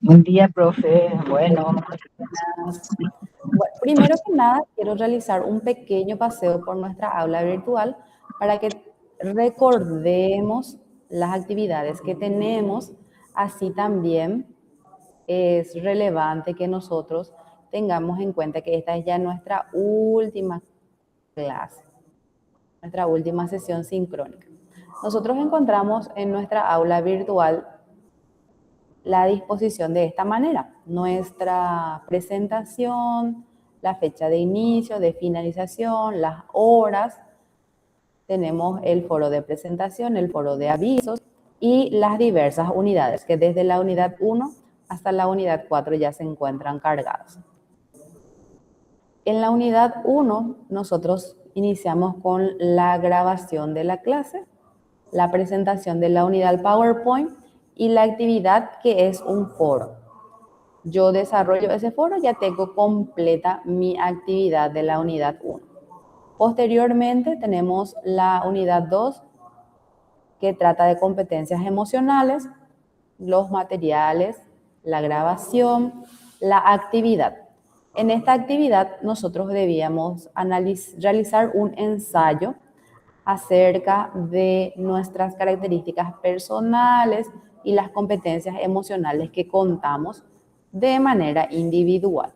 Buen día, profe. Bueno, Bueno, primero que nada, quiero realizar un pequeño paseo por nuestra aula virtual para que recordemos las actividades que tenemos. Así también es relevante que nosotros tengamos en cuenta que esta es ya nuestra última clase, nuestra última sesión sincrónica. Nosotros encontramos en nuestra aula virtual la disposición de esta manera. Nuestra presentación, la fecha de inicio, de finalización, las horas. Tenemos el foro de presentación, el foro de avisos y las diversas unidades, que desde la unidad 1 hasta la unidad 4 ya se encuentran cargadas. En la unidad 1 nosotros iniciamos con la grabación de la clase, la presentación de la unidad PowerPoint y la actividad que es un foro. Yo desarrollo ese foro, ya tengo completa mi actividad de la unidad 1. Posteriormente tenemos la unidad 2 que trata de competencias emocionales, los materiales, la grabación, la actividad. En esta actividad nosotros debíamos realizar un ensayo acerca de nuestras características personales y las competencias emocionales que contamos de manera individual.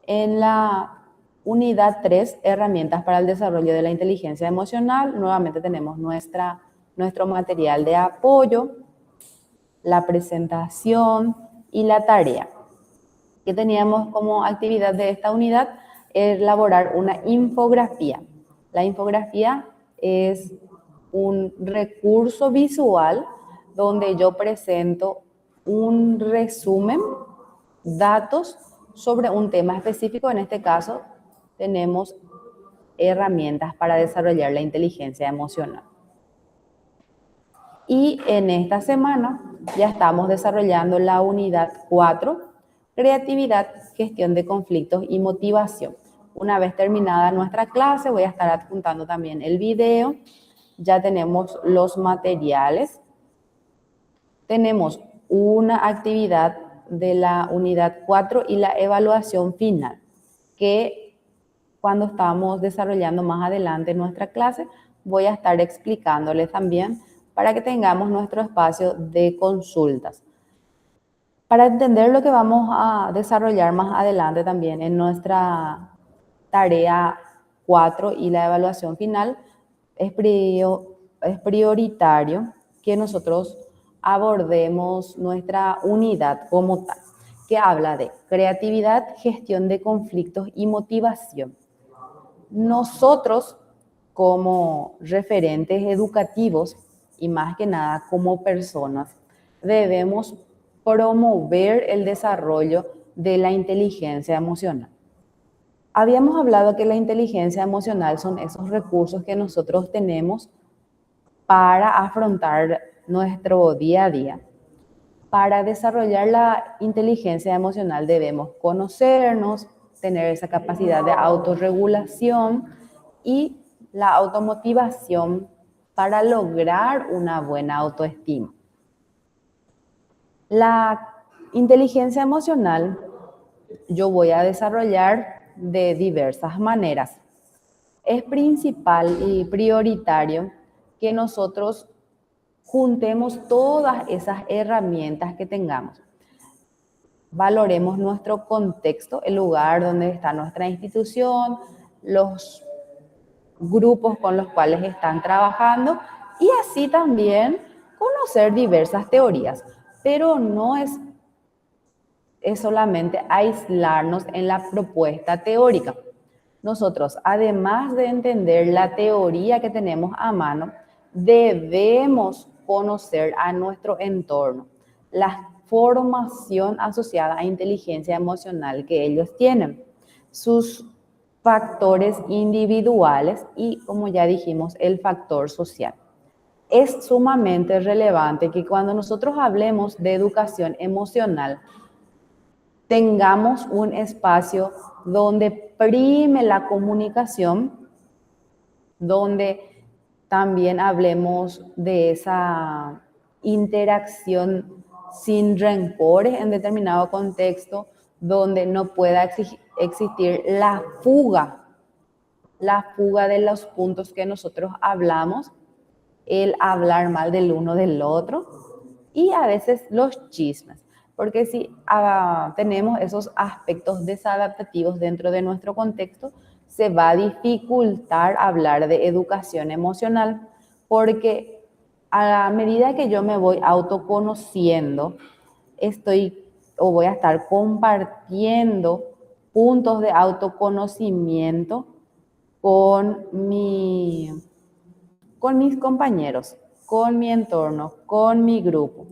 En la unidad 3, herramientas para el desarrollo de la inteligencia emocional, nuevamente tenemos nuestro material de apoyo, la presentación y la tarea. Que teníamos como actividad de esta unidad? Elaborar una infografía. La infografía es un recurso visual donde yo presento un resumen, datos sobre un tema específico. En este caso, tenemos herramientas para desarrollar la inteligencia emocional. Y en esta semana ya estamos desarrollando la unidad 4, creatividad, gestión de conflictos y motivación. Una vez terminada nuestra clase, voy a estar adjuntando también el video. Ya tenemos los materiales. Tenemos una actividad de la unidad 4 y la evaluación final, que cuando estamos desarrollando más adelante nuestra clase, voy a estar explicándoles también para que tengamos nuestro espacio de consultas. Para entender lo que vamos a desarrollar más adelante también en nuestra tarea 4 y la evaluación final, es prioritario que nosotros abordemos nuestra unidad como tal, que habla de creatividad, gestión de conflictos y motivación. Nosotros, como referentes educativos y más que nada como personas, debemos promover el desarrollo de la inteligencia emocional. Habíamos hablado que la inteligencia emocional son esos recursos que nosotros tenemos para afrontar nuestro día a día. Para desarrollar la inteligencia emocional debemos conocernos, tener esa capacidad de autorregulación y la automotivación para lograr una buena autoestima. La inteligencia emocional yo voy a desarrollar de diversas maneras. Es principal y prioritario que nosotros juntemos todas esas herramientas que tengamos. Valoremos nuestro contexto, el lugar donde está nuestra institución, los grupos con los cuales están trabajando y así también conocer diversas teorías. Pero no es solamente aislarnos en la propuesta teórica. Nosotros, además de entender la teoría que tenemos a mano, debemos conocer a nuestro entorno, la formación asociada a inteligencia emocional que ellos tienen, sus factores individuales y, como ya dijimos, el factor social. Es sumamente relevante que cuando nosotros hablemos de educación emocional, tengamos un espacio donde prime la comunicación, donde también hablemos de esa interacción sin rencores en determinado contexto, donde no pueda existir la fuga de los puntos que nosotros hablamos, el hablar mal del uno del otro y a veces los chismes. Porque si tenemos esos aspectos desadaptativos dentro de nuestro contexto, se va a dificultar hablar de educación emocional, porque a medida que yo me voy autoconociendo, voy a estar compartiendo puntos de autoconocimiento con con mis compañeros, con mi entorno, con mi grupo.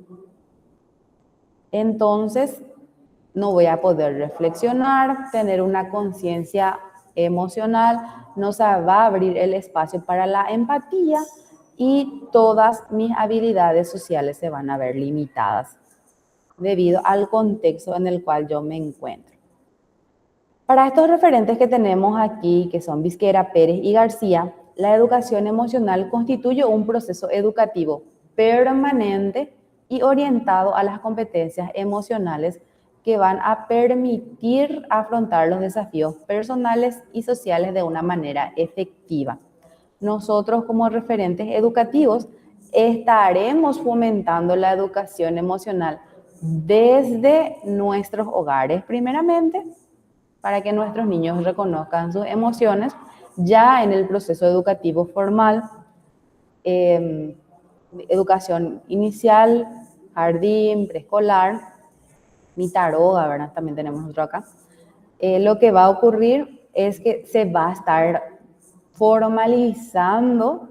Entonces, no voy a poder reflexionar, tener una conciencia emocional, no se va a abrir el espacio para la empatía y todas mis habilidades sociales se van a ver limitadas debido al contexto en el cual yo me encuentro. Para estos referentes que tenemos aquí, que son Visquera, Pérez y García, la educación emocional constituye un proceso educativo permanente y orientado a las competencias emocionales que van a permitir afrontar los desafíos personales y sociales de una manera efectiva. Nosotros como referentes educativos estaremos fomentando la educación emocional desde nuestros hogares primeramente, para que nuestros niños reconozcan sus emociones ya en el proceso educativo formal, educación inicial, jardín, preescolar, Mitaroga, ¿verdad? También tenemos otro acá. Lo que va a ocurrir es que se va a estar formalizando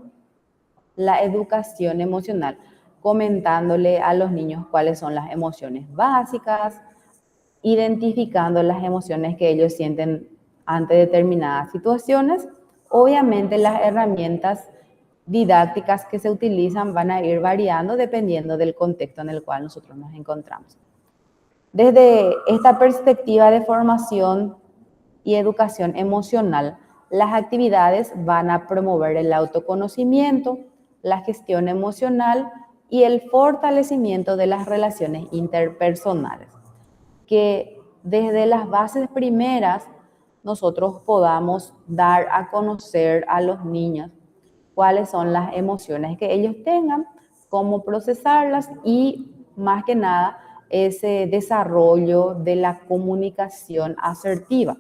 la educación emocional, comentándole a los niños cuáles son las emociones básicas, identificando las emociones que ellos sienten ante determinadas situaciones. Obviamente las herramientas didácticas que se utilizan van a ir variando dependiendo del contexto en el cual nosotros nos encontramos. Desde esta perspectiva de formación y educación emocional, las actividades van a promover el autoconocimiento, la gestión emocional y el fortalecimiento de las relaciones interpersonales. Que desde las bases primeras nosotros podamos dar a conocer a los niños cuáles son las emociones que ellos tengan, cómo procesarlas y más que nada ese desarrollo de la comunicación asertiva,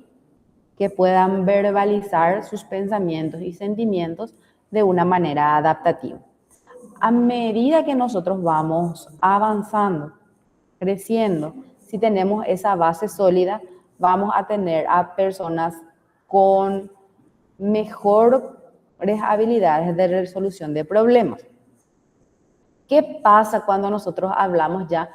que puedan verbalizar sus pensamientos y sentimientos de una manera adaptativa. A medida que nosotros vamos avanzando, creciendo, si tenemos esa base sólida, vamos a tener a personas con mejores habilidades de resolución de problemas. ¿Qué pasa cuando nosotros hablamos ya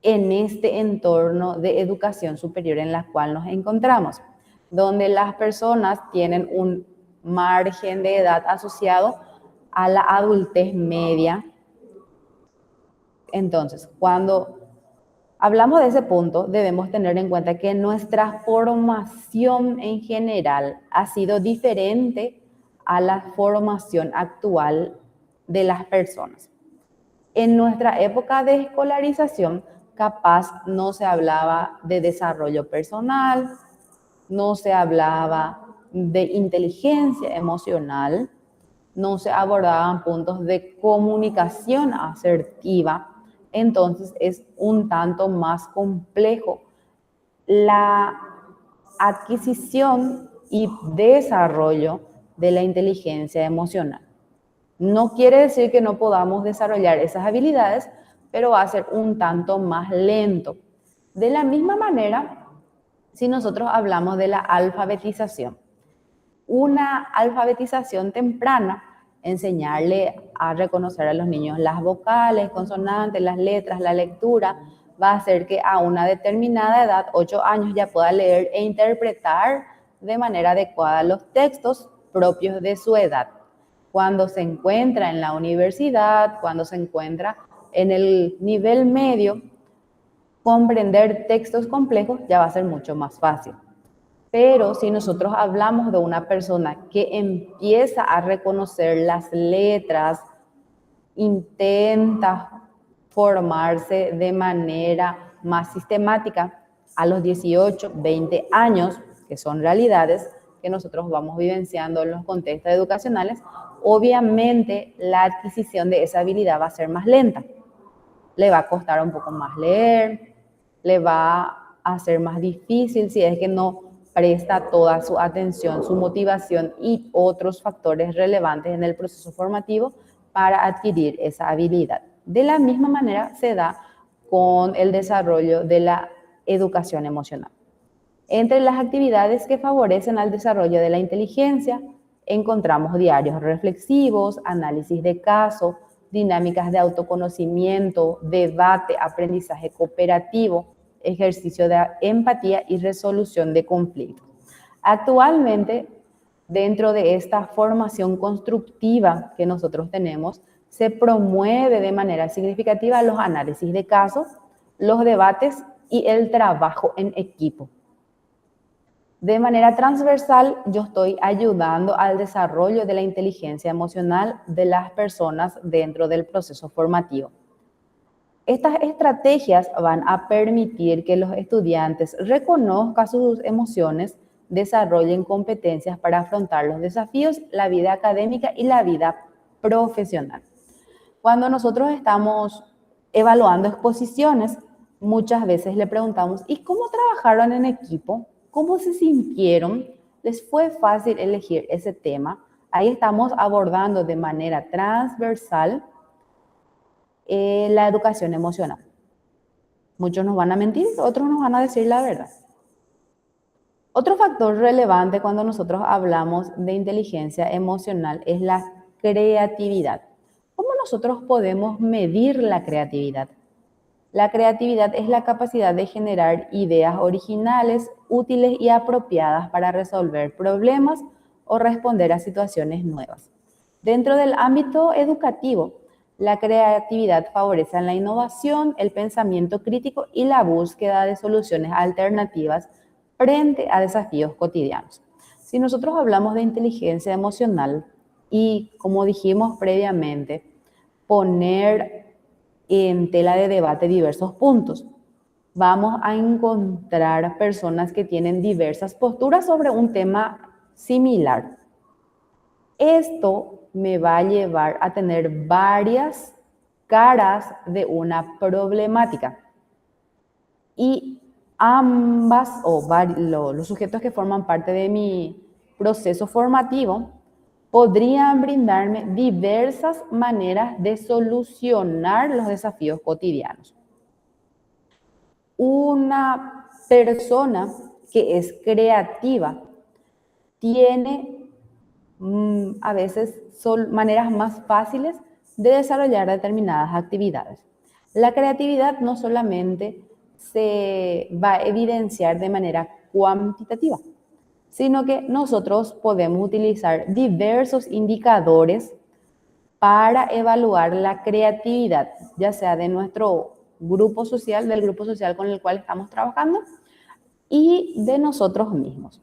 en este entorno de educación superior en la cual nos encontramos? Donde las personas tienen un margen de edad asociado a la adultez media. Entonces, cuando hablamos de ese punto, debemos tener en cuenta que nuestra formación en general ha sido diferente a la formación actual de las personas. En nuestra época de escolarización, capaz no se hablaba de desarrollo personal, no se hablaba de inteligencia emocional, no se abordaban puntos de comunicación asertiva. Entonces es un tanto más complejo la adquisición y desarrollo de la inteligencia emocional. No quiere decir que no podamos desarrollar esas habilidades, pero va a ser un tanto más lento. De la misma manera, si nosotros hablamos de la alfabetización, una alfabetización temprana, enseñarle a reconocer a los niños las vocales, consonantes, las letras, la lectura, va a hacer que a una determinada edad, 8 años, ya pueda leer e interpretar de manera adecuada los textos propios de su edad. Cuando se encuentra en la universidad, cuando se encuentra en el nivel medio, comprender textos complejos ya va a ser mucho más fácil. Pero si nosotros hablamos de una persona que empieza a reconocer las letras, intenta formarse de manera más sistemática a los 18, 20 años, que son realidades que nosotros vamos vivenciando en los contextos educacionales, obviamente la adquisición de esa habilidad va a ser más lenta. Le va a costar un poco más leer, le va a ser más difícil si es que no presta toda su atención, su motivación y otros factores relevantes en el proceso formativo para adquirir esa habilidad. De la misma manera se da con el desarrollo de la educación emocional. Entre las actividades que favorecen al desarrollo de la inteligencia, encontramos diarios reflexivos, análisis de casos, dinámicas de autoconocimiento, debate, aprendizaje cooperativo, ejercicio de empatía y resolución de conflictos. Actualmente, dentro de esta formación constructiva que nosotros tenemos, se promueve de manera significativa los análisis de casos, los debates y el trabajo en equipo. De manera transversal, yo estoy ayudando al desarrollo de la inteligencia emocional de las personas dentro del proceso formativo. Estas estrategias van a permitir que los estudiantes reconozcan sus emociones, desarrollen competencias para afrontar los desafíos, la vida académica y la vida profesional. Cuando nosotros estamos evaluando exposiciones, muchas veces le preguntamos, ¿y cómo trabajaron en equipo? ¿Cómo se sintieron? ¿Les fue fácil elegir ese tema? Ahí estamos abordando de manera transversal la educación emocional. Muchos nos van a mentir, otros nos van a decir la verdad. Otro factor relevante cuando nosotros hablamos de inteligencia emocional es la creatividad. ¿Cómo nosotros podemos medir la creatividad? La creatividad es la capacidad de generar ideas originales, útiles y apropiadas para resolver problemas o responder a situaciones nuevas. Dentro del ámbito educativo, la creatividad favorece la innovación, el pensamiento crítico y la búsqueda de soluciones alternativas frente a desafíos cotidianos. Si nosotros hablamos de inteligencia emocional y, como dijimos previamente, poner en tela de debate diversos puntos, vamos a encontrar personas que tienen diversas posturas sobre un tema similar. Esto me va a llevar a tener varias caras de una problemática. Y ambas, los sujetos que forman parte de mi proceso formativo, podrían brindarme diversas maneras de solucionar los desafíos cotidianos. Una persona que es creativa tiene a veces son maneras más fáciles de desarrollar determinadas actividades. La creatividad no solamente se va a evidenciar de manera cuantitativa, sino que nosotros podemos utilizar diversos indicadores para evaluar la creatividad, ya sea de nuestro grupo social, del grupo social con el cual estamos trabajando, y de nosotros mismos.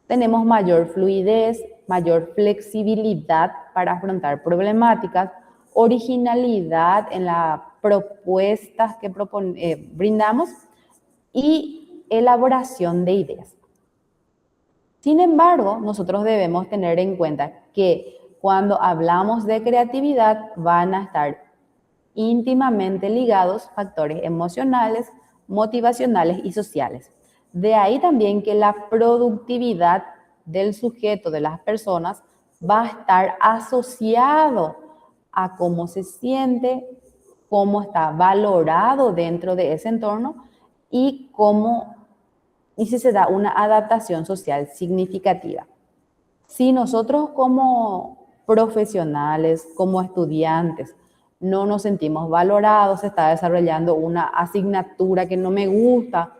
Tenemos mayor fluidez, mayor flexibilidad para afrontar problemáticas, originalidad en las propuestas que brindamos y elaboración de ideas. Sin embargo, nosotros debemos tener en cuenta que cuando hablamos de creatividad van a estar íntimamente ligados factores emocionales, motivacionales y sociales. De ahí también que la productividad del sujeto, de las personas, va a estar asociado a cómo se siente, cómo está valorado dentro de ese entorno y si se da una adaptación social significativa. Si nosotros como profesionales, como estudiantes, no nos sentimos valorados, se está desarrollando una asignatura que no me gusta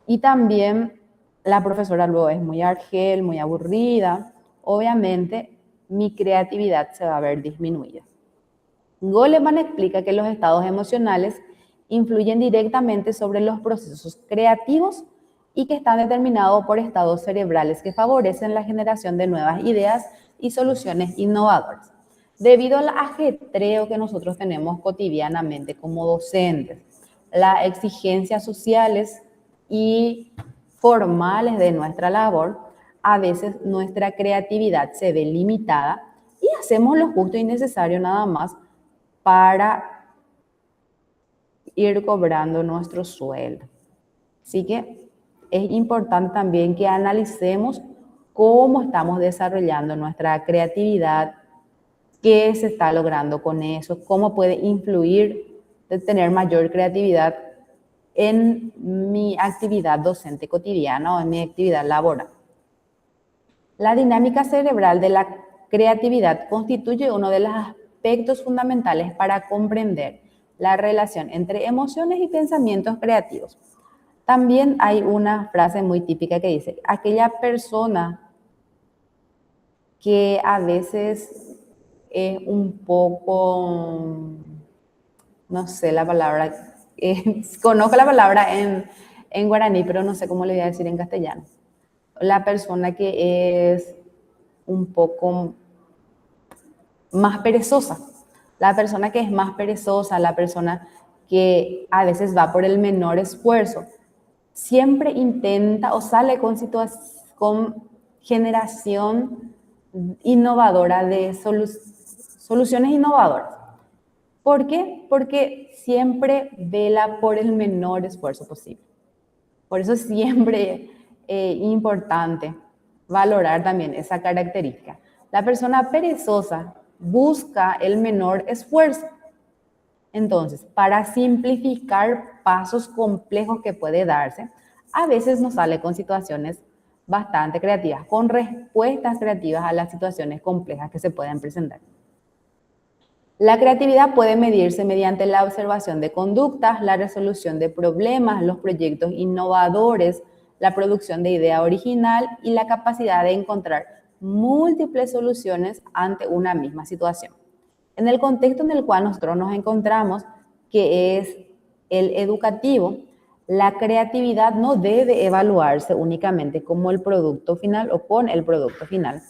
y también la profesora luego es muy argel, muy aburrida, obviamente mi creatividad se va a ver disminuida. Goleman explica que los estados emocionales influyen directamente sobre los procesos creativos y que están determinados por estados cerebrales que favorecen la generación de nuevas ideas y soluciones innovadoras. Debido al ajetreo que nosotros tenemos cotidianamente como docentes, las exigencias sociales y formales de nuestra labor, a veces nuestra creatividad se ve limitada y hacemos lo justo y necesario nada más para ir cobrando nuestro sueldo. Así que es importante también que analicemos cómo estamos desarrollando nuestra creatividad, qué se está logrando con eso, cómo puede influir de tener mayor creatividad en mi actividad docente cotidiana o en mi actividad laboral. La dinámica cerebral de la creatividad constituye uno de los aspectos fundamentales para comprender la relación entre emociones y pensamientos creativos. También hay una frase muy típica que dice, aquella persona que a veces es un poco, no sé la palabra, conozco la palabra en guaraní, pero no sé cómo le voy a decir en castellano. La persona que es un poco más perezosa, la persona que es más perezosa, la persona que a veces va por el menor esfuerzo, siempre intenta o sale con generación innovadora de soluciones innovadoras. ¿Por qué? Porque siempre vela por el menor esfuerzo posible. Por eso es siempre importante valorar también esa característica. La persona perezosa busca el menor esfuerzo. Entonces, para simplificar pasos complejos que puede darse, a veces nos sale con situaciones bastante creativas, con respuestas creativas a las situaciones complejas que se pueden presentar. La creatividad puede medirse mediante la observación de conductas, la resolución de problemas, los proyectos innovadores, la producción de idea original y la capacidad de encontrar múltiples soluciones ante una misma situación. En el contexto en el cual nosotros nos encontramos, que es el educativo, la creatividad no debe evaluarse únicamente como el producto final o con el producto final,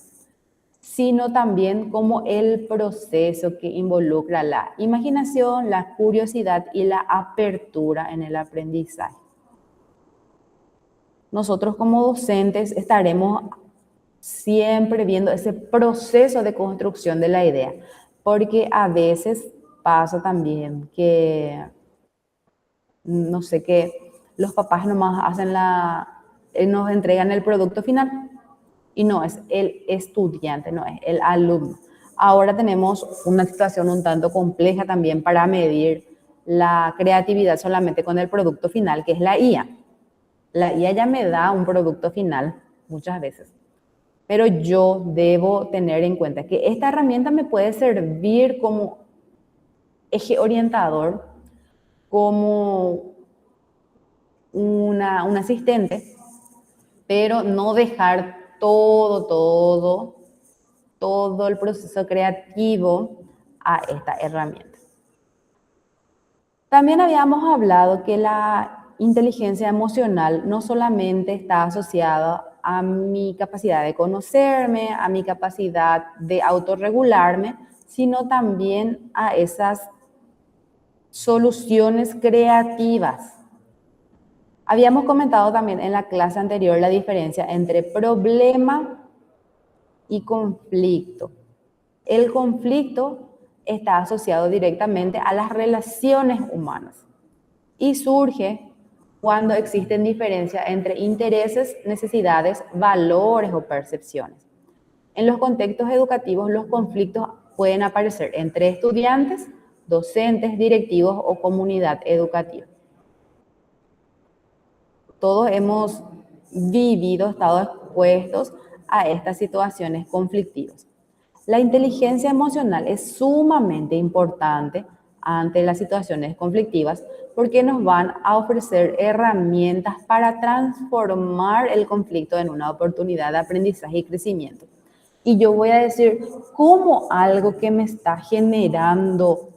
sino también como el proceso que involucra la imaginación, la curiosidad y la apertura en el aprendizaje. Nosotros como docentes estaremos siempre viendo ese proceso de construcción de la idea, porque a veces pasa también que, no sé, que los papás nomás hacen nos entregan el producto final y no es el estudiante, no es el alumno. Ahora tenemos una situación un tanto compleja también para medir la creatividad solamente con el producto final, que es la IA. La IA ya me da un producto final muchas veces, pero yo debo tener en cuenta que esta herramienta me puede servir como eje orientador, como un asistente, pero no dejar todo el proceso creativo a esta herramienta. También habíamos hablado que la inteligencia emocional no solamente está asociada a mi capacidad de conocerme, a mi capacidad de autorregularme, sino también a esas soluciones creativas. Habíamos comentado también en la clase anterior la diferencia entre problema y conflicto. El conflicto está asociado directamente a las relaciones humanas y surge cuando existen diferencias entre intereses, necesidades, valores o percepciones. En los contextos educativos, los conflictos pueden aparecer entre estudiantes, docentes, directivos o comunidad educativa. Todos hemos vivido, estado expuestos a estas situaciones conflictivas. La inteligencia emocional es sumamente importante ante las situaciones conflictivas porque nos van a ofrecer herramientas para transformar el conflicto en una oportunidad de aprendizaje y crecimiento. Y yo voy a decir, ¿cómo algo que me está generando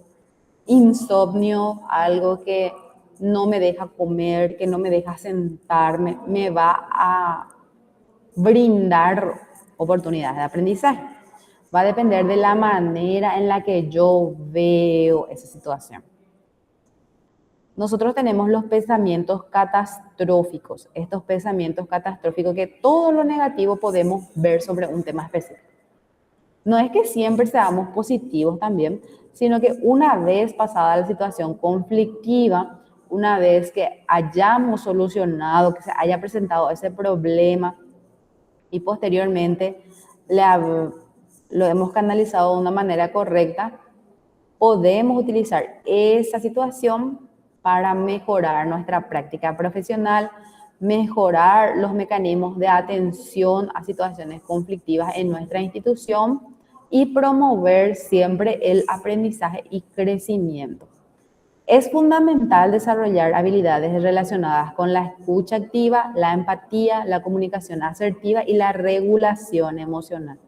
insomnio, algo que no me deja comer, que no me deja sentarme, me va a brindar oportunidades de aprendizaje? Va a depender de la manera en la que yo veo esa situación. Nosotros tenemos los pensamientos catastróficos, estos pensamientos catastróficos que todo lo negativo podemos ver sobre un tema específico. No es que siempre seamos positivos también, sino que una vez pasada la situación conflictiva, una vez que hayamos solucionado, que se haya presentado ese problema y posteriormente lo hemos canalizado de una manera correcta, podemos utilizar esa situación para mejorar nuestra práctica profesional, mejorar los mecanismos de atención a situaciones conflictivas en nuestra institución y promover siempre el aprendizaje y crecimiento. Es fundamental desarrollar habilidades relacionadas con la escucha activa, la empatía, la comunicación asertiva y la regulación emocional.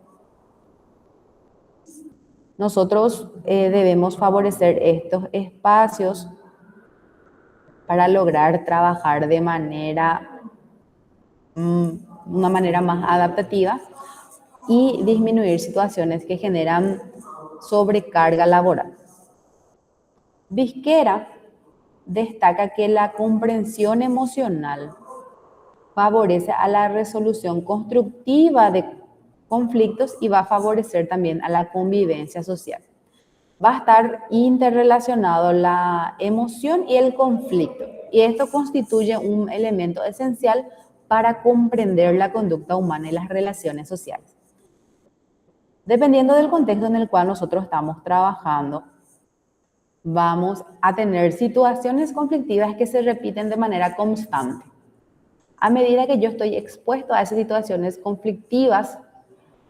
Nosotros debemos favorecer estos espacios para lograr trabajar de una manera más adaptativa y disminuir situaciones que generan sobrecarga laboral. Visquera destaca que la comprensión emocional favorece a la resolución constructiva de conflictos y va a favorecer también a la convivencia social. Va a estar interrelacionado la emoción y el conflicto, y esto constituye un elemento esencial para comprender la conducta humana y las relaciones sociales. Dependiendo del contexto en el cual nosotros estamos trabajando, vamos a tener situaciones conflictivas que se repiten de manera constante. A medida que yo estoy expuesto a esas situaciones conflictivas,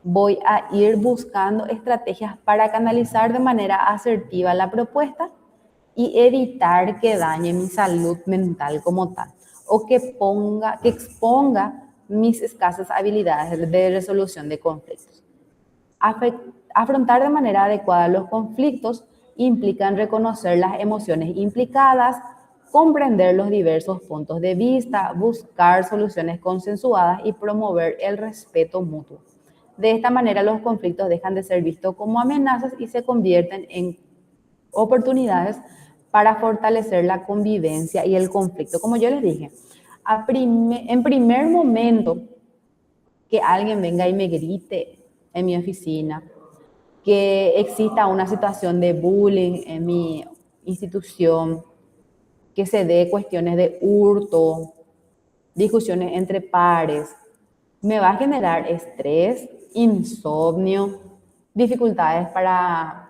voy a ir buscando estrategias para canalizar de manera asertiva la propuesta y evitar que dañe mi salud mental como tal, o que exponga mis escasas habilidades de resolución de conflictos. Afrontar de manera adecuada los conflictos implican reconocer las emociones implicadas, comprender los diversos puntos de vista, buscar soluciones consensuadas y promover el respeto mutuo. De esta manera, los conflictos dejan de ser vistos como amenazas y se convierten en oportunidades para fortalecer la convivencia y el conflicto. Como yo les dije, en primer momento que alguien venga y me grite en mi oficina, que exista una situación de bullying en mi institución, que se dé cuestiones de hurto, discusiones entre pares, me va a generar estrés, insomnio, dificultades para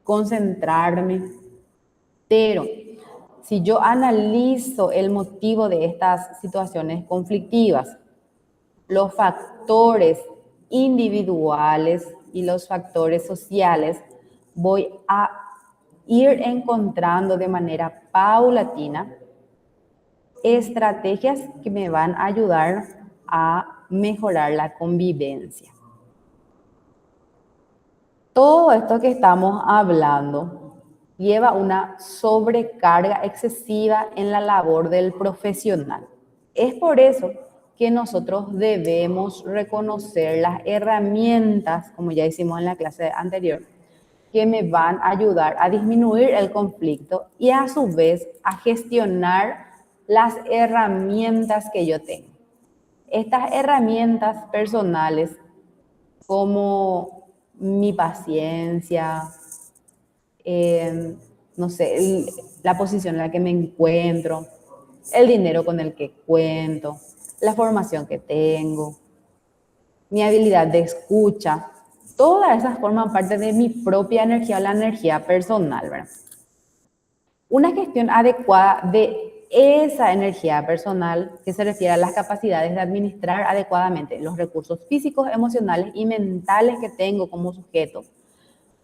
concentrarme. Pero si yo analizo el motivo de estas situaciones conflictivas, los factores individuales y los factores sociales, voy a ir encontrando de manera paulatina estrategias que me van a ayudar a mejorar la convivencia. Todo esto que estamos hablando lleva una sobrecarga excesiva en la labor del profesional. Es por eso que nosotros debemos reconocer las herramientas, como ya hicimos en la clase anterior, que me van a ayudar a disminuir el conflicto y a su vez a gestionar las herramientas que yo tengo. Estas herramientas personales como mi paciencia, no sé, la posición en la que me encuentro, el dinero con el que cuento, la formación que tengo, mi habilidad de escucha, todas esas forman parte de mi propia energía, la energía personal, ¿verdad? Una gestión adecuada de esa energía personal, que se refiere a las capacidades de administrar adecuadamente los recursos físicos, emocionales y mentales que tengo como sujeto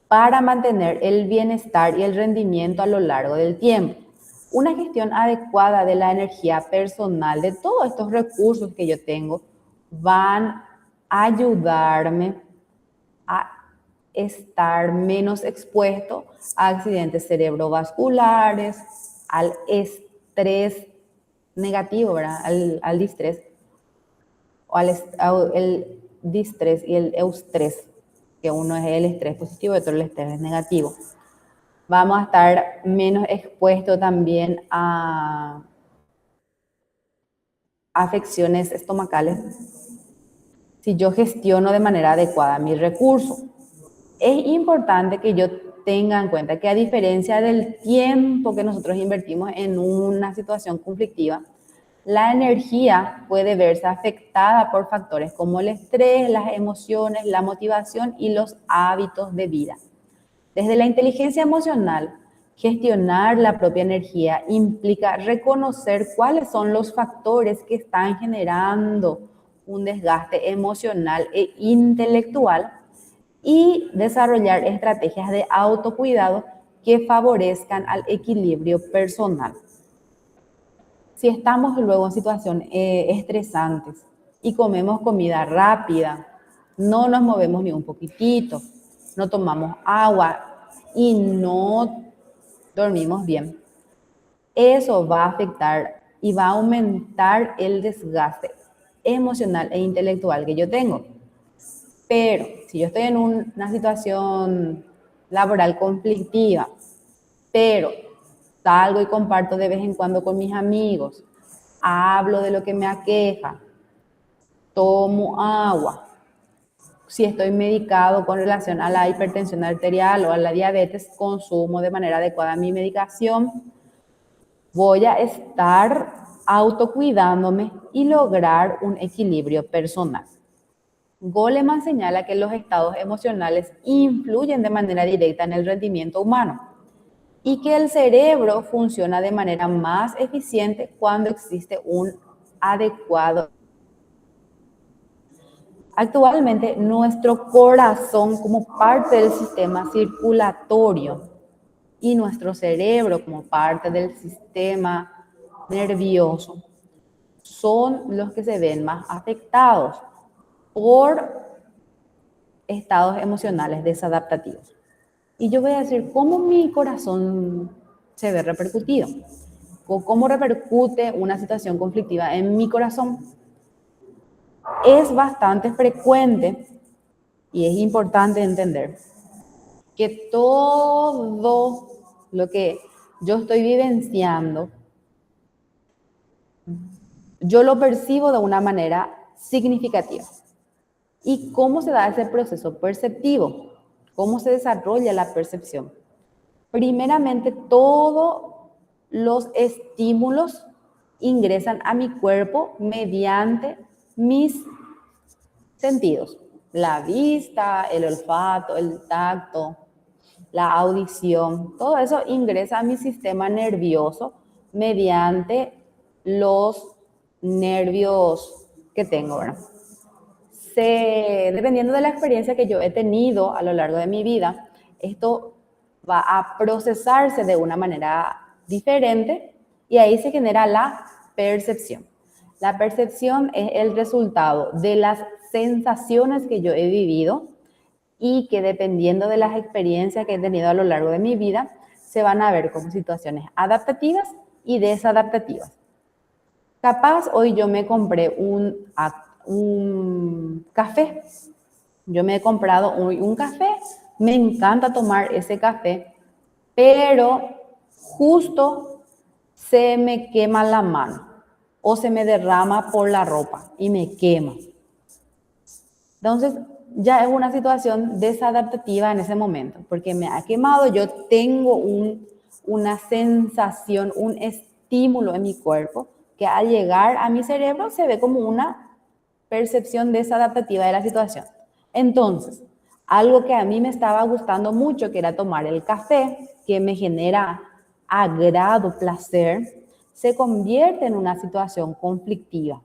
para mantener el bienestar y el rendimiento a lo largo del tiempo. Una gestión adecuada de la energía personal, de todos estos recursos que yo tengo, van a ayudarme a estar menos expuesto a accidentes cerebrovasculares, al estrés negativo, ¿verdad? Al distrés, o distrés y el eustrés, que uno es el estrés positivo y otro el estrés negativo. Vamos a estar menos expuestos también a afecciones estomacales si yo gestiono de manera adecuada mis recursos. Es importante que yo tenga en cuenta que a diferencia del tiempo que nosotros invertimos en una situación conflictiva, la energía puede verse afectada por factores como el estrés, las emociones, la motivación y los hábitos de vida. Desde la inteligencia emocional, gestionar la propia energía implica reconocer cuáles son los factores que están generando un desgaste emocional e intelectual y desarrollar estrategias de autocuidado que favorezcan al equilibrio personal. Si estamos luego en situaciones estresantes y comemos comida rápida, no nos movemos ni un poquitito, no tomamos agua y no dormimos bien, eso va a afectar y va a aumentar el desgaste emocional e intelectual que yo tengo. Pero si yo estoy en una situación laboral conflictiva, pero salgo y comparto de vez en cuando con mis amigos, hablo de lo que me aqueja, tomo agua, si estoy medicado con relación a la hipertensión arterial o a la diabetes, consumo de manera adecuada mi medicación, voy a estar autocuidándome y lograr un equilibrio personal. Goleman señala que los estados emocionales influyen de manera directa en el rendimiento humano y que el cerebro funciona de manera más eficiente cuando existe un adecuado. Actualmente, nuestro corazón como parte del sistema circulatorio y nuestro cerebro como parte del sistema nervioso son los que se ven más afectados por estados emocionales desadaptativos. Y yo voy a decir cómo mi corazón se ve repercutido, o cómo repercute una situación conflictiva en mi corazón. Es bastante frecuente y es importante entender que todo lo que yo estoy vivenciando, yo lo percibo de una manera significativa. ¿Y cómo se da ese proceso perceptivo? ¿Cómo se desarrolla la percepción? Primeramente, todos los estímulos ingresan a mi cuerpo mediante mis sentidos. La vista, el olfato, el tacto, la audición, todo eso ingresa a mi sistema nervioso mediante los nervios que tengo, ¿verdad? Dependiendo de la experiencia que yo he tenido a lo largo de mi vida, esto va a procesarse de una manera diferente y ahí se genera la percepción. La percepción es el resultado de las sensaciones que yo he vivido y que dependiendo de las experiencias que he tenido a lo largo de mi vida, se van a ver como situaciones adaptativas y desadaptativas. Capaz hoy yo me compré un café. Yo me he comprado hoy un café, me encanta tomar ese café, pero justo se me quema la mano o se me derrama por la ropa y me quema. Entonces, ya es una situación desadaptativa en ese momento, porque me ha quemado, yo tengo una sensación, un estímulo en mi cuerpo que al llegar a mi cerebro se ve como una percepción desadaptativa de la situación. Entonces, algo que a mí me estaba gustando mucho, que era tomar el café, que me genera agrado, placer, se convierte en una situación conflictiva.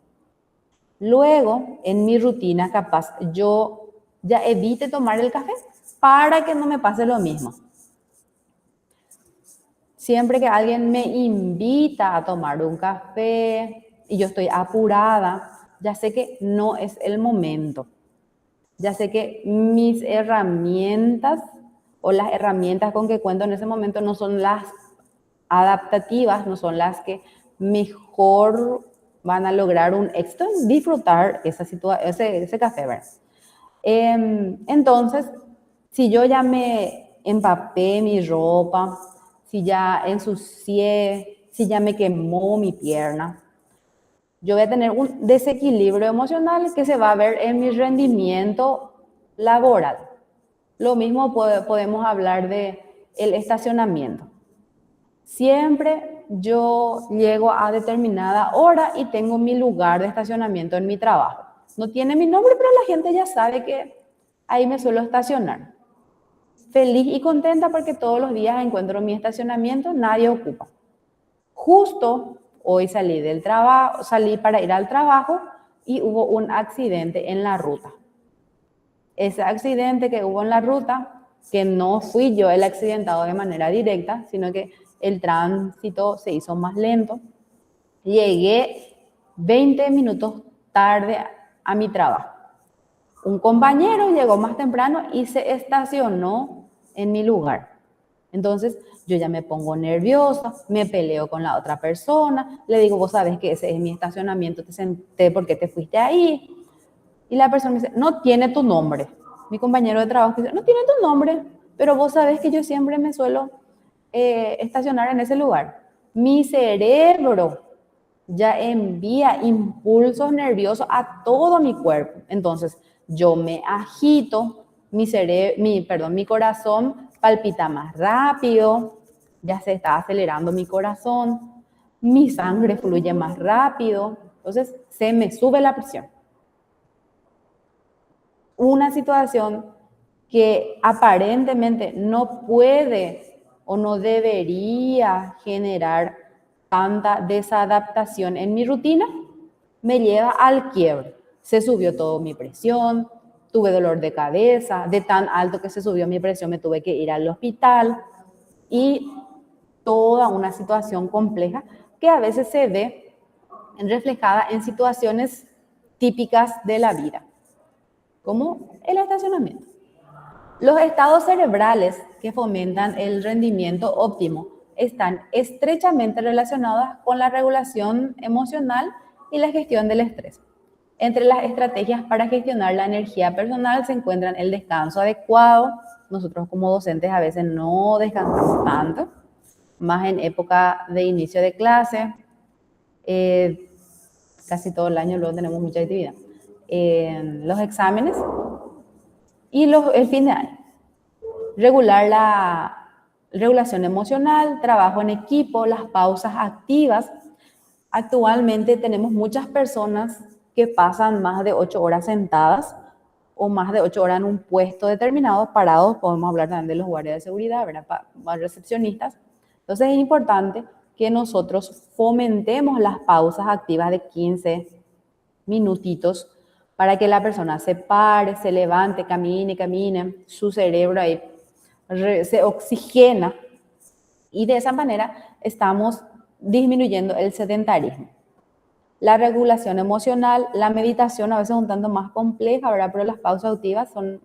Luego, en mi rutina, capaz, yo ya evite tomar el café para que no me pase lo mismo. Siempre que alguien me invita a tomar un café y yo estoy apurada, ya sé que no es el momento. Ya sé que mis herramientas o las herramientas con que cuento en ese momento no son las adaptativas, no son las que mejor van a lograr un éxito en disfrutar ese café, ¿verdad? Entonces, si yo ya me empapé mi ropa, si ya ensucié, si ya me quemó mi pierna, yo voy a tener un desequilibrio emocional que se va a ver en mi rendimiento laboral. Lo mismo podemos hablar de el estacionamiento. Siempre yo llego a determinada hora y tengo mi lugar de estacionamiento en mi trabajo. No tiene mi nombre, pero la gente ya sabe que ahí me suelo estacionar. Feliz y contenta porque todos los días encuentro mi estacionamiento, nadie ocupa. Justo hoy salí del trabajo, salí para ir al trabajo y hubo un accidente en la ruta. Ese accidente que hubo en la ruta, que no fui yo el accidentado de manera directa, sino que el tránsito se hizo más lento. Llegué 20 minutos tarde a mi trabajo. Un compañero llegó más temprano y se estacionó en mi lugar. Entonces yo ya me pongo nerviosa, me peleo con la otra persona, le digo, vos sabés que ese es mi estacionamiento, te senté porque te fuiste ahí. Y la persona me dice, no tiene tu nombre. Mi compañero de trabajo dice, no tiene tu nombre, pero vos sabés que yo siempre me suelo estacionar en ese lugar. Mi cerebro ya envía impulsos nerviosos a todo mi cuerpo. Entonces, yo me agito, mi corazón palpita más rápido, ya se está acelerando mi corazón, mi sangre fluye más rápido, entonces se me sube la presión. Una situación que aparentemente no puede o no debería generar tanta desadaptación en mi rutina, me lleva al quiebre. Se subió toda mi presión, tuve dolor de cabeza, de tan alto que se subió mi presión me tuve que ir al hospital y toda una situación compleja que a veces se ve reflejada en situaciones típicas de la vida, como el estacionamiento. Los estados cerebrales que fomentan el rendimiento óptimo están estrechamente relacionados con la regulación emocional y la gestión del estrés. Entre las estrategias para gestionar la energía personal se encuentran el descanso adecuado. Nosotros como docentes a veces no descansamos tanto, más en época de inicio de clase. Casi todo el año luego tenemos mucha actividad. Los exámenes y el fin de año. Regular la regulación emocional, trabajo en equipo, las pausas activas. Actualmente tenemos muchas personas que pasan más de 8 horas sentadas o más de 8 horas en un puesto determinado, parados. Podemos hablar también de los guardias de seguridad, ¿verdad? Recepcionistas. Entonces es importante que nosotros fomentemos las pausas activas de 15 minutitos para que la persona se pare, se levante, camine, su cerebro ahí se oxigena y de esa manera estamos disminuyendo el sedentarismo. La regulación emocional, la meditación a veces es un tanto más compleja, ¿verdad? Pero las pausas activas son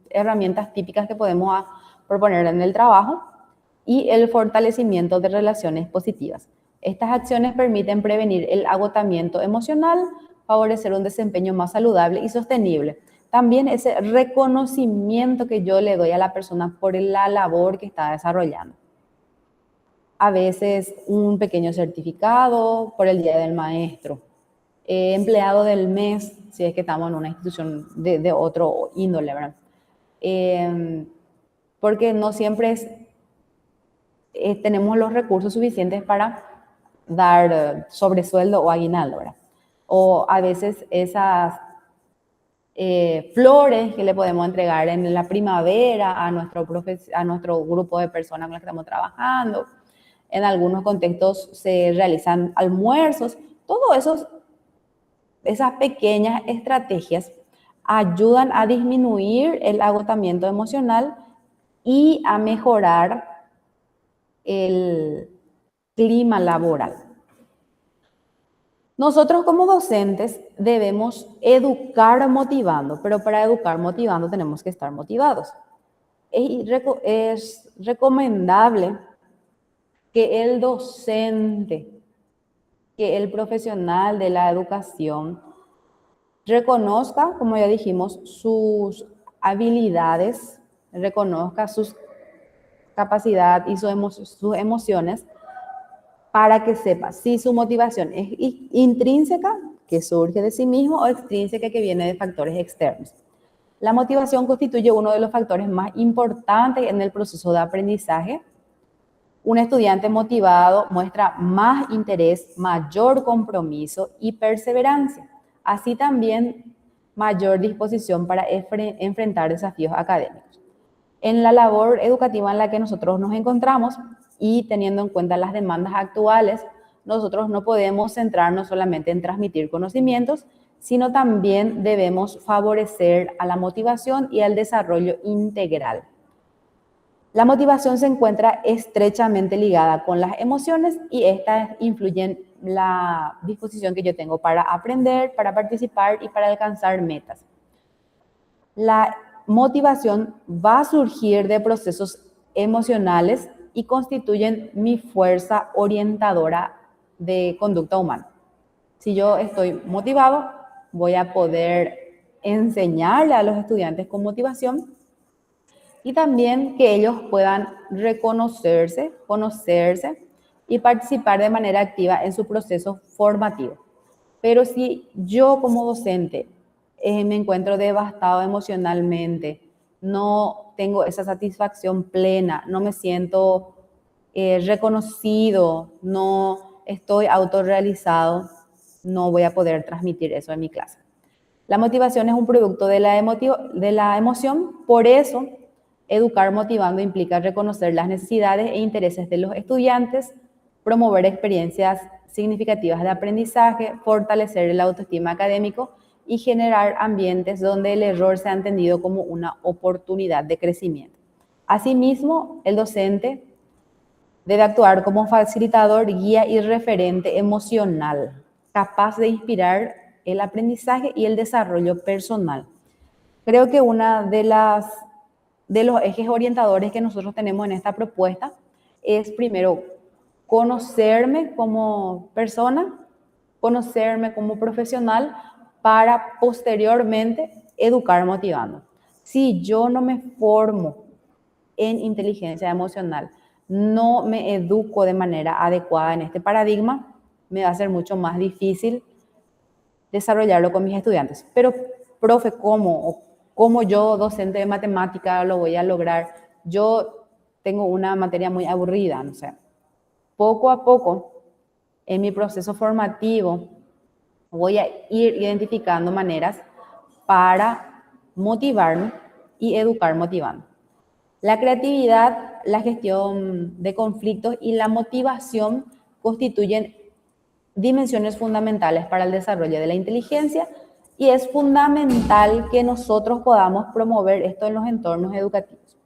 herramientas típicas que podemos proponer en el trabajo y el fortalecimiento de relaciones positivas. Estas acciones permiten prevenir el agotamiento emocional, favorecer un desempeño más saludable y sostenible. También ese reconocimiento que yo le doy a la persona por la labor que está desarrollando. A veces un pequeño certificado por el Día del Maestro, empleado del mes, si es que estamos en una institución de otro índole, ¿verdad? Porque no siempre tenemos los recursos suficientes para dar sobresueldo o aguinaldo, ¿verdad? O a veces esas flores que le podemos entregar en la primavera a nuestro grupo de personas con las que estamos trabajando. En algunos contextos se realizan almuerzos. Todo eso, esas pequeñas estrategias ayudan a disminuir el agotamiento emocional y a mejorar el clima laboral. Nosotros como docentes debemos educar motivando, pero para educar motivando tenemos que estar motivados. Es recomendable que el docente, que el profesional de la educación reconozca, como ya dijimos, sus habilidades, reconozca sus capacidades y sus emociones, para que sepa si su motivación es intrínseca, que surge de sí mismo, o extrínseca, que viene de factores externos. La motivación constituye uno de los factores más importantes en el proceso de aprendizaje. Un estudiante motivado muestra más interés, mayor compromiso y perseverancia, así también mayor disposición para enfrentar desafíos académicos. En la labor educativa en la que nosotros nos encontramos y teniendo en cuenta las demandas actuales, nosotros no podemos centrarnos solamente en transmitir conocimientos, sino también debemos favorecer a la motivación y al desarrollo integral. La motivación se encuentra estrechamente ligada con las emociones y estas influyen en la disposición que yo tengo para aprender, para participar y para alcanzar metas. La motivación va a surgir de procesos emocionales y constituyen mi fuerza orientadora de conducta humana. Si yo estoy motivado, voy a poder enseñarle a los estudiantes con motivación y también que ellos puedan reconocerse, conocerse y participar de manera activa en su proceso formativo. Pero si yo como docente me encuentro devastado emocionalmente, no tengo esa satisfacción plena, no me siento reconocido, no estoy autorrealizado, no voy a poder transmitir eso en mi clase. La motivación es un producto de la emoción, por eso educar motivando implica reconocer las necesidades e intereses de los estudiantes, promover experiencias significativas de aprendizaje, fortalecer el autoestima académico y generar ambientes donde el error sea entendido como una oportunidad de crecimiento. Asimismo, el docente debe actuar como facilitador, guía y referente emocional, capaz de inspirar el aprendizaje y el desarrollo personal. Creo que una de los ejes orientadores que nosotros tenemos en esta propuesta es primero conocerme como persona, conocerme como profesional, para posteriormente educar motivando. Si yo no me formo en inteligencia emocional, no me educo de manera adecuada en este paradigma, me va a ser mucho más difícil desarrollarlo con mis estudiantes. Pero, profe, ¿cómo yo, docente de matemática, lo voy a lograr? Yo tengo una materia muy aburrida, no sé. Poco a poco, en mi proceso formativo, voy a ir identificando maneras para motivarme y educar motivando. La creatividad, la gestión de conflictos y la motivación constituyen dimensiones fundamentales para el desarrollo de la inteligencia y es fundamental que nosotros podamos promover esto en los entornos educativos.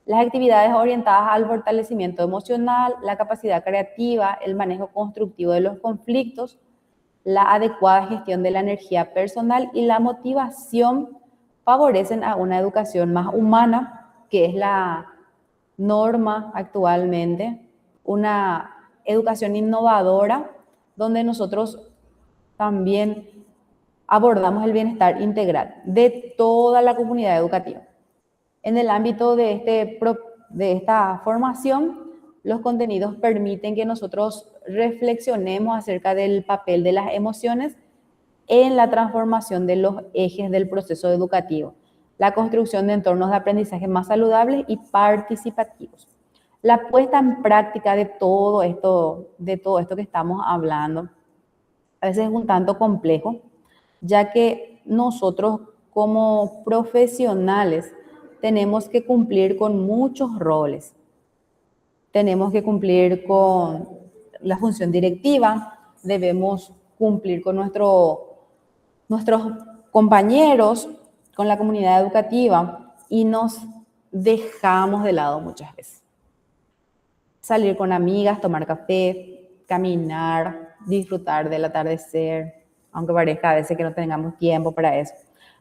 Las actividades orientadas al fortalecimiento emocional, la capacidad creativa, el manejo constructivo de los conflictos, la adecuada gestión de la energía personal y la motivación favorecen a una educación más humana, que es la norma actualmente, una educación innovadora, donde nosotros también abordamos el bienestar integral de toda la comunidad educativa. En el ámbito de esta formación, los contenidos permiten que nosotros reflexionemos acerca del papel de las emociones en la transformación de los ejes del proceso educativo, la construcción de entornos de aprendizaje más saludables y participativos. La puesta en práctica de todo esto que estamos hablando, a veces es un tanto complejo, ya que nosotros como profesionales tenemos que cumplir con muchos roles. Tenemos que cumplir con la función directiva, debemos cumplir con nuestros compañeros, con la comunidad educativa, y nos dejamos de lado muchas veces. Salir con amigas, tomar café, caminar, disfrutar del atardecer, aunque parezca a veces que no tengamos tiempo para eso.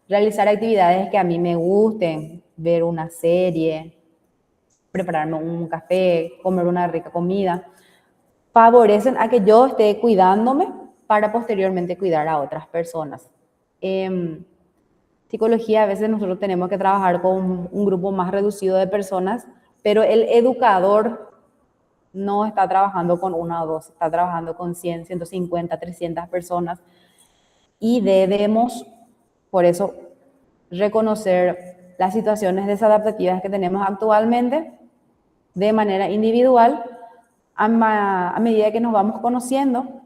Realizar actividades que a mí me gusten, ver una serie, prepararme un café, comer una rica comida, favorecen a que yo esté cuidándome para posteriormente cuidar a otras personas. Psicología, a veces nosotros tenemos que trabajar con un grupo más reducido de personas, pero el educador no está trabajando con una o dos, está trabajando con 100, 150, 300 personas y debemos, por eso, reconocer las situaciones desadaptativas que tenemos actualmente de manera individual. A medida que nos vamos conociendo,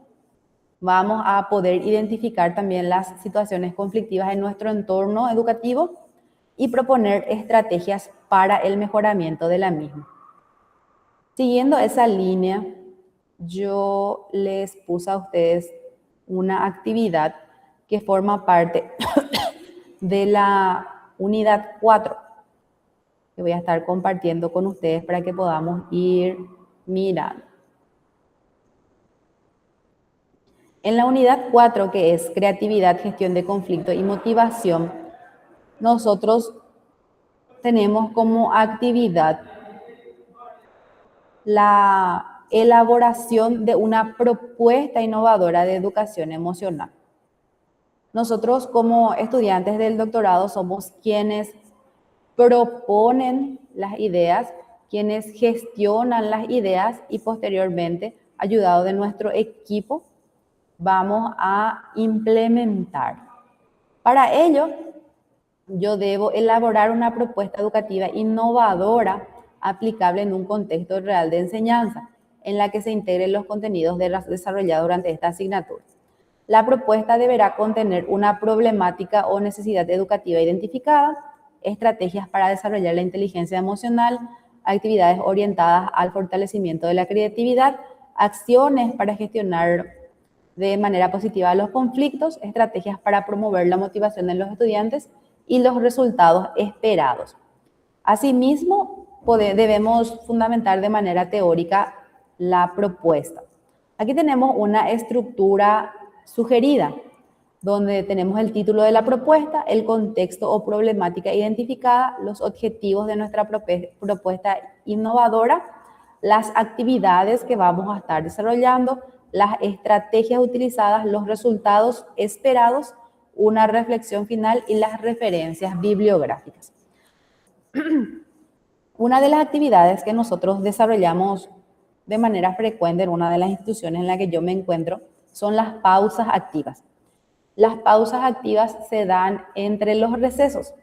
vamos a poder identificar también las situaciones conflictivas en nuestro entorno educativo y proponer estrategias para el mejoramiento de la misma. Siguiendo esa línea, yo les puse a ustedes una actividad que forma parte de la unidad 4, que voy a estar compartiendo con ustedes para que podamos ir mirando. En la unidad 4, que es creatividad, gestión de conflicto y motivación, nosotros tenemos como actividad la elaboración de una propuesta innovadora de educación emocional. Nosotros como estudiantes del doctorado somos quienes proponen las ideas, quienes gestionan las ideas y posteriormente, ayudado de nuestro equipo, vamos a implementar. Para ello, yo debo elaborar una propuesta educativa innovadora aplicable en un contexto real de enseñanza, en la que se integren los contenidos desarrollados durante esta asignatura. La propuesta deberá contener una problemática o necesidad educativa identificada, estrategias para desarrollar la inteligencia emocional, actividades orientadas al fortalecimiento de la creatividad, acciones para gestionar de manera positiva los conflictos, estrategias para promover la motivación en los estudiantes y los resultados esperados. Asimismo, debemos fundamentar de manera teórica la propuesta. Aquí tenemos una estructura sugerida, donde tenemos el título de la propuesta, el contexto o problemática identificada, los objetivos de nuestra propuesta innovadora, las actividades que vamos a estar desarrollando, las estrategias utilizadas, los resultados esperados, una reflexión final y las referencias bibliográficas. Una de las actividades que nosotros desarrollamos de manera frecuente en una de las instituciones en la que yo me encuentro son las pausas activas. Las pausas activas se dan entre los recesos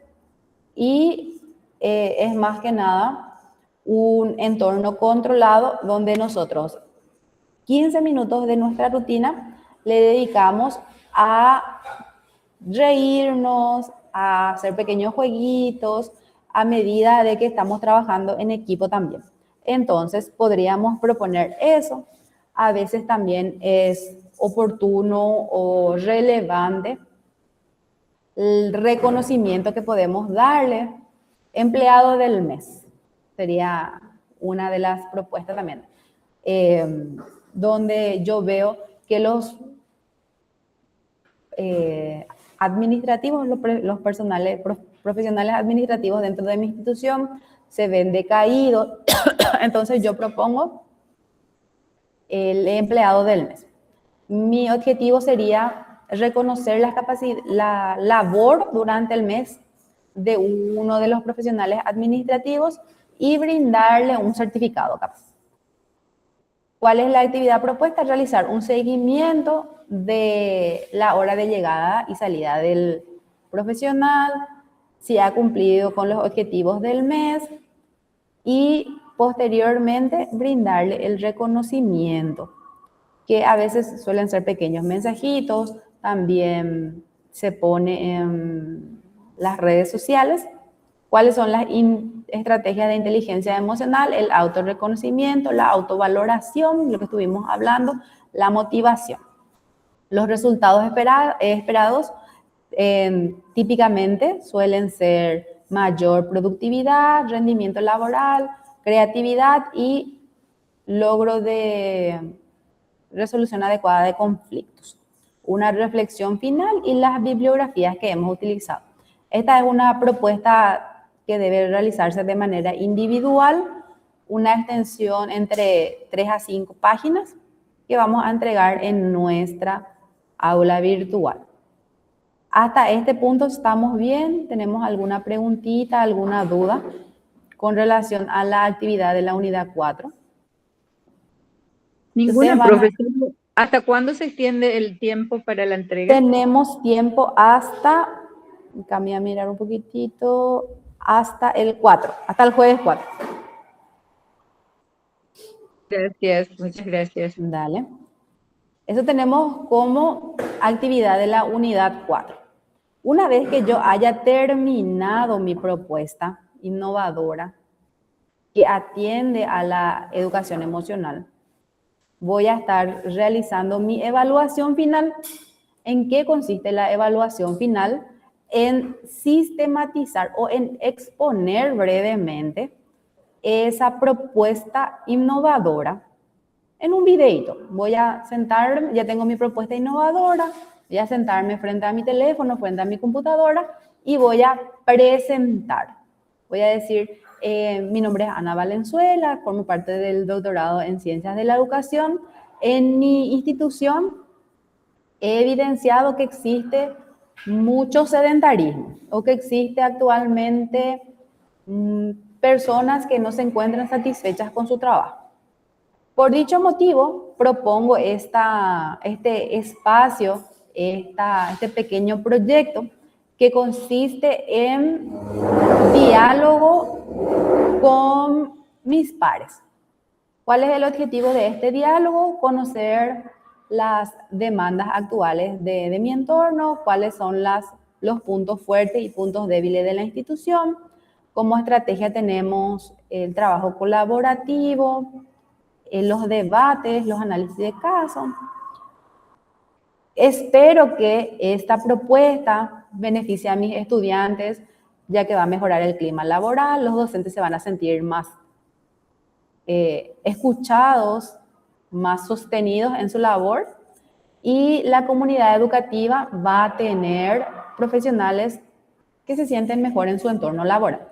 y es más que nada un entorno controlado donde nosotros 15 minutos de nuestra rutina le dedicamos a reírnos, a hacer pequeños jueguitos, a medida de que estamos trabajando en equipo también. Entonces, podríamos proponer eso. A veces también es oportuno o relevante el reconocimiento que podemos darle. Empleado del mes sería una de las propuestas también, donde yo veo que los administrativos, los profesionales administrativos dentro de mi institución se ven decaídos. Entonces yo propongo el empleado del mes. Mi objetivo sería reconocer la labor durante el mes de uno de los profesionales administrativos y brindarle un certificado capaz. ¿Cuál es la actividad propuesta? Realizar un seguimiento de la hora de llegada y salida del profesional, si ha cumplido con los objetivos del mes y posteriormente brindarle el reconocimiento, que a veces suelen ser pequeños mensajitos, también se pone en las redes sociales. ¿Cuáles son las estrategias de inteligencia emocional? El autorreconocimiento, la autovaloración, lo que estuvimos hablando, la motivación. Los resultados esperados típicamente suelen ser mayor productividad, rendimiento laboral, creatividad y logro de resolución adecuada de conflictos. Una reflexión final y las bibliografías que hemos utilizado. Esta es una propuesta que debe realizarse de manera individual, una extensión entre 3 a 5 páginas que vamos a entregar en nuestra aula virtual. Hasta este punto estamos bien. ¿Tenemos alguna preguntita, alguna duda con relación a la actividad de la unidad 4? Ninguna, profe. ¿Hasta cuándo se extiende el tiempo para la entrega? Tenemos tiempo hasta, cambia a mirar un poquitito, hasta el 4, hasta el jueves 4. Gracias, muchas gracias. Dale. Eso tenemos como actividad de la unidad 4. Una vez que yo haya terminado mi propuesta innovadora que atiende a la educación emocional, voy a estar realizando mi evaluación final. ¿En qué consiste la evaluación final? En sistematizar o en exponer brevemente esa propuesta innovadora en un videito. Voy a sentarme, ya tengo mi propuesta innovadora, voy a sentarme frente a mi teléfono, frente a mi computadora y voy a presentar. Voy a decir, mi nombre es Ana Valenzuela, formo parte del doctorado en Ciencias de la Educación. En mi institución he evidenciado que existe mucho sedentarismo o que existe actualmente personas que no se encuentran satisfechas con su trabajo. Por dicho motivo, propongo este espacio, este pequeño proyecto que consiste en diálogo con mis pares. ¿Cuál es el objetivo de este diálogo? Conocer las demandas actuales de mi entorno, cuáles son los puntos fuertes y puntos débiles de la institución. Como estrategia tenemos el trabajo colaborativo, los debates, los análisis de caso. Espero que esta propuesta beneficie a mis estudiantes, ya que va a mejorar el clima laboral, los docentes se van a sentir más escuchados, más sostenidos en su labor y la comunidad educativa va a tener profesionales que se sienten mejor en su entorno laboral.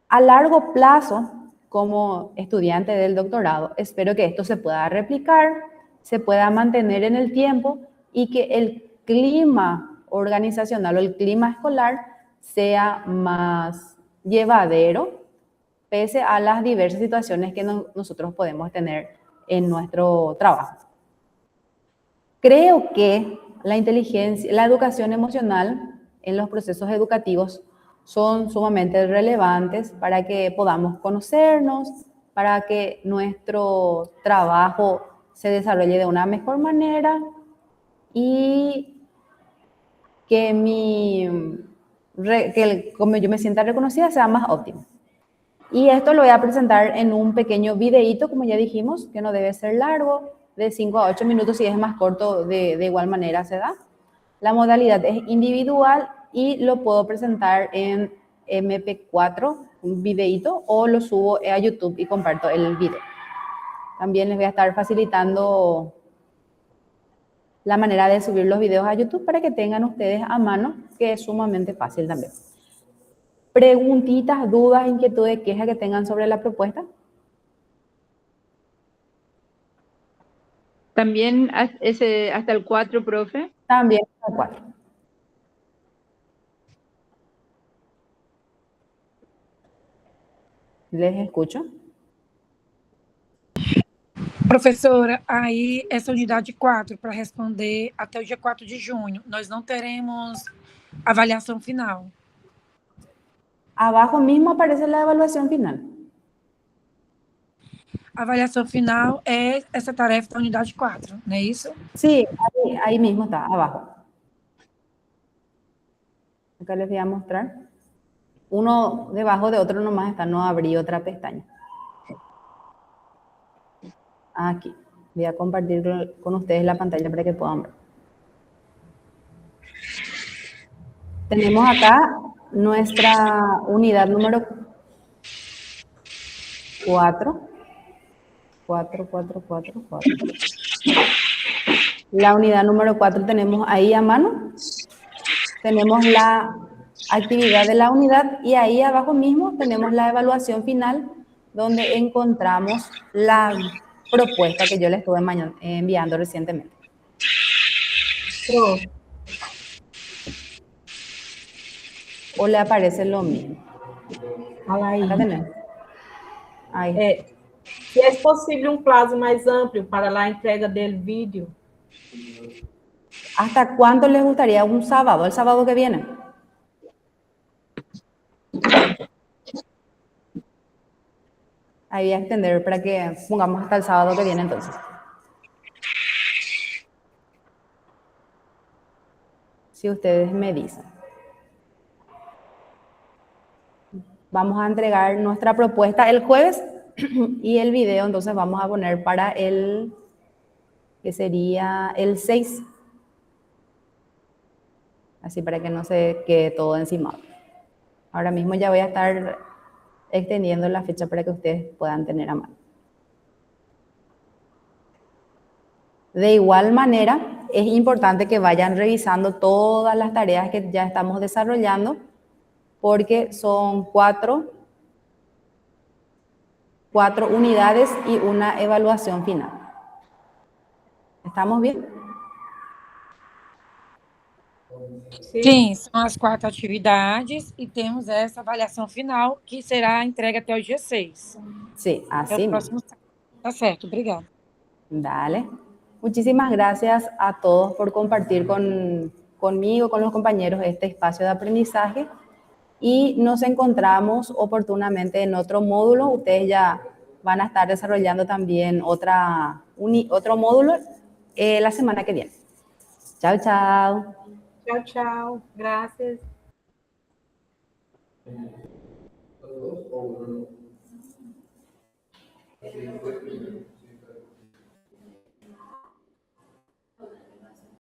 A largo plazo, como estudiante del doctorado, espero que esto se pueda replicar, se pueda mantener en el tiempo y que el clima organizacional o el clima escolar sea más llevadero pese a las diversas situaciones que nosotros podemos tener en nuestro trabajo. Creo que la educación emocional en los procesos educativos son sumamente relevantes para que podamos conocernos, para que nuestro trabajo se desarrolle de una mejor manera y que como yo me sienta reconocida sea más óptimo. Y esto lo voy a presentar en un pequeño videíto, como ya dijimos, que no debe ser largo, de 5 a 8 minutos, si es más corto, de igual manera se da. La modalidad es individual y lo puedo presentar en MP4, un videíto, o lo subo a YouTube y comparto el video. También les voy a estar facilitando la manera de subir los videos a YouTube para que tengan ustedes a mano, que es sumamente fácil también. Preguntitas, dudas, inquietudes, quejas que tengan sobre la propuesta. También hasta el 4, profe. También hasta el 4. Les escucho. Professora, aí essa unidade 4, para responder até o dia 4 de junho, nós não teremos avaliação final. Abajo mismo aparece la evaluación final. A avaliação final é essa tarefa da unidade 4, não é isso? Sí, ahí mismo está, abajo. Acá les voy a mostrar. Uno debajo de otro nomás está, no abrí otra pestaña. Aquí. Voy a compartir con ustedes la pantalla para que puedan ver. Tenemos acá nuestra unidad número 4. 4. La unidad número 4 tenemos ahí a mano. Tenemos la actividad de la unidad y ahí abajo mismo tenemos la evaluación final donde encontramos la propuesta que yo les estuve enviando recientemente. o le aparece lo mismo. Fala Acá aí. tenés. Ahí. Se é possível um prazo mais amplo para a entrega del vídeo. ¿Hasta cuándo les gustaría un sábado? El sábado que viene. Ahí voy a extender para que pongamos hasta el sábado que viene entonces. Si ustedes me dicen. Vamos a entregar nuestra propuesta el jueves y el video entonces vamos a poner para el, que sería el 6. Así para que no se quede todo encima. Ahora mismo ya voy a estar extendiendo la fecha para que ustedes puedan tener a mano. De igual manera, es importante que vayan revisando todas las tareas que ya estamos desarrollando, porque son cuatro unidades y una evaluación final. ¿Estamos bien? Sim, são as 4 atividades e temos essa avaliação final, que será entregue até o dia 6. Sí, É así o mismo. próximo sábado. Tá certo, obrigada. Dale. Muchísimas gracias a todos por compartir conmigo, con los compañeros, este espacio de aprendizaje. Y nos encontramos oportunamente en otro módulo. Ustedes ya van a estar desarrollando también otro módulo la semana que viene. Chao, chao. Tchau, tchau. Graças.